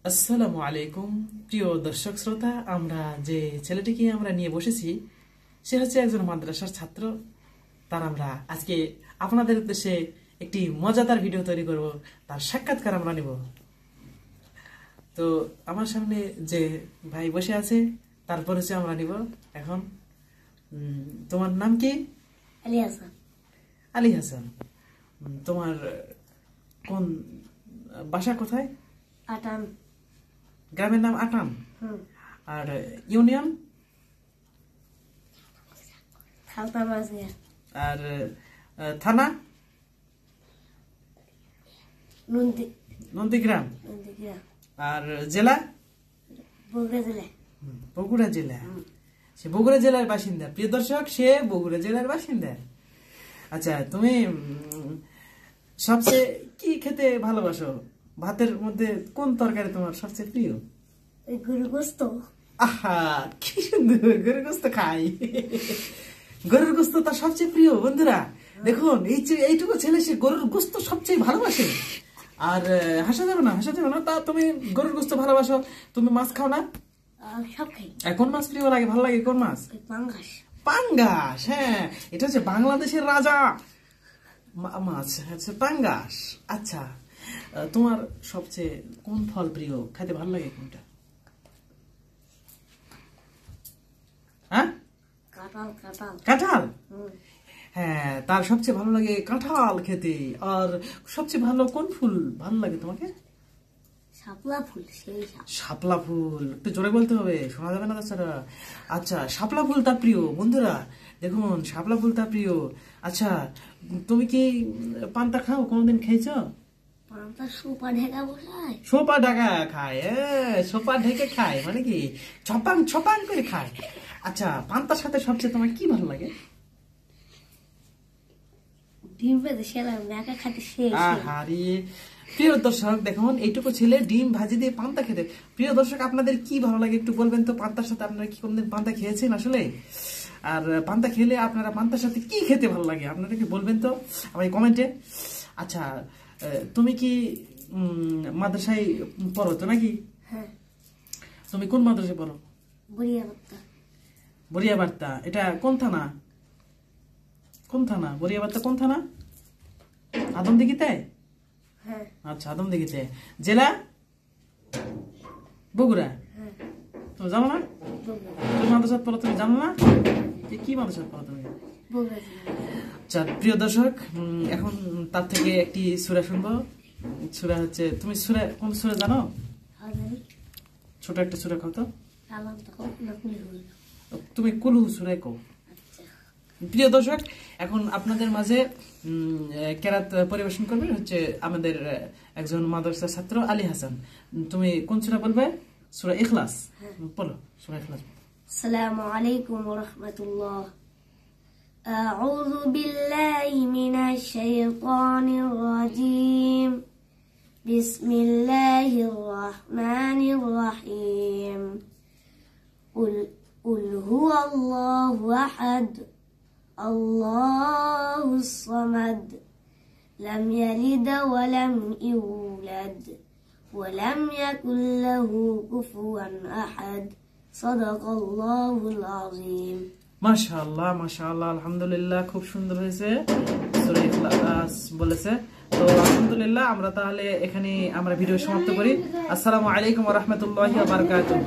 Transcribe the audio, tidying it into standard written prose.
আসসালামু আলাইকুম প্রিয় দর্শক শ্রোতা, আমরা যে ছেলেটিকে আমরা নিয়ে বসেছি সে হচ্ছে একজন মাদ্রাসার ছাত্র। তার আমরা আজকে আপনাদের উদ্দেশ্যে একটি মজাদার ভিডিও তৈরি করব, তার সাক্ষাৎকার আমরা নেব। তো আমার সামনে যে ভাই বসে আছে তার পরিচয় আমরা নিব এখন। তোমার নাম কি? আলী হাসান। আলী হাসান। তোমার কোন বাসা কোথায়? আটান। গ্রামের নাম আটান। আর ইউনিয়ন? খালতা মাঝিয়া। আর থানা? নন্দীগ্রাম। আর জেলা? বগুড়া জেলা। বগুড়া জেলা। সে বগুড়া জেলার বাসিন্দা। প্রিয় দর্শক, সে বগুড়া জেলার বাসিন্দা। আচ্ছা, তুমি সবচেয়ে কি খেতে ভালোবাসো? ভাতের মধ্যে কোন তরকারি তোমার সবচেয়ে প্রিয়? গরুর গোস্ত। আহা, কি সুন্দর! গরুর গোস্ত খাই। গরুর গোস্ত তার সবচেয়ে প্রিয়। বন্ধুরা দেখুন, এইটুকু ছেলে সে গরুর গোস্ত সবচেয়ে ভালোবাসে। আর হাসা যাবে না। তা তুমি গরুর গোস্ত ভালোবাসো, তুমি মাছ খাও না? সব খাই। কোন মাছ প্রিয় লাগে, ভালো লাগে কোন মাছ? পাঙ্গাস। পাঙ্গাস, হ্যাঁ, এটা হচ্ছে বাংলাদেশের রাজা মাছ, হচ্ছে পাঙ্গাস। আচ্ছা, তোমার সবচেয়ে কোন ফল প্রিয়, খেতে ভালো লাগে কোনটা? হ্যাঁ, কাঁঠাল। হ্যাঁ, তার সবচেয়ে ভালো লাগে কাঁঠাল খেতে। আর সবচেয়ে ভালো কোন ফুল ভালো লাগে তোমাকে? শাপলা ফুল। শাপলা ফুল। একটু জোরে বলতে হবে, শোনা যাবে না তাছাড়া। আচ্ছা, শাপলা ফুল তার প্রিয়। বন্ধুরা দেখুন, শাপলা ফুল তার প্রিয়। আচ্ছা, তুমি কি পান্তা খাও? কোনোদিন খেয়েছো? সোপা ঢেকা বসায়। সোপা ঢাকা খায়, সোপা ঢেকে খায় মানে কি ছপাং ছপাং করে খায়। আচ্ছা, পান্তার সাথে সবচেয়ে তোমার কি ভালো লাগে? ডিম ভেজে সেলাম ঢাকা খাতে শেষ। আহারে প্রিয় দর্শক, দেখুন এইটুকু ছেলে ডিম ভাজি দিয়ে পান্তা খেতে। প্রিয় দর্শক, আপনাদের কি ভালো লাগে একটু বলবেন তো? পান্তার সাথে আপনারা কি কোনদিন পান্তা খেয়েছেন আসলে? আর পান্তা খেলে আপনারা পান্তার সাথে কি খেতে ভালো লাগে আপনারা কি বলবেন তো আমায় কমেন্টে। আচ্ছা, তুমি কি মাদ্রাসায় পড়ো তো নাকি? হ্যাঁ। তুমি কোন মাদ্রাসায় পড়ো? বরিয়াবার্তা। এটা কোন থানা? বরিয়াবার্তা কোন থানা? আদমদিঘিতে? হ্যাঁ। আচ্ছা, আদমদিঘিতে। জেলা? বগুড়া। তুমি জানো না? তুমি মাদ্রাসায় পড়ো, তুমি জানো না? কি মাদ্রাসায় পড়ো তুমি? আচ্ছা, প্রিয় দর্শক, এখন তার থেকে একটি সূরা শুনবো। সূরা হচ্ছে, তুমি সূরা কোন সূরা জানো? ছোট একটা সূরা কও তো। তুমি কুলহু সূরা কও। প্রিয় দর্শক, এখন আপনাদের মাঝে কেরাত পরিবেশন করবেন হচ্ছে আমাদের একজন মাদ্রাসার ছাত্র আলী হাসান। তুমি কোন সূরা বলবে? সূরা ইখলাস। বলো সূরা ইখলাস। আসসালামু আলাইকুম ওয়া রাহমাতুল্লাহ। আউযু বিল্লাহি মিনাশ শাইতানির রাজীম। বিসমিল্লাহির রাহমানির রাহিম। কুল হুয়াল্লাহু আহাদ আল্লাহুস সামাদ লাম ইয়ালিদ ওয়া লাম ইউলাদ ওয়া লাম ইয়াকুল লাহু কুফুয়ান আহাদ। সাদাকাল্লাহুল আযীম। মাশাআল্লাহ, মাশাআল্লাহ, আলহামদুলিল্লাহ, খুব সুন্দর হয়েছে। সূরা ইখলাস বলেছে। তো আলহামদুলিল্লাহ, আমরা তাহলে এখানে আমরা ভিডিও সমাপ্ত করি। আসসালামু আলাইকুম ওয়া রাহমাতুল্লাহি ওয়া বারাকাতুহু।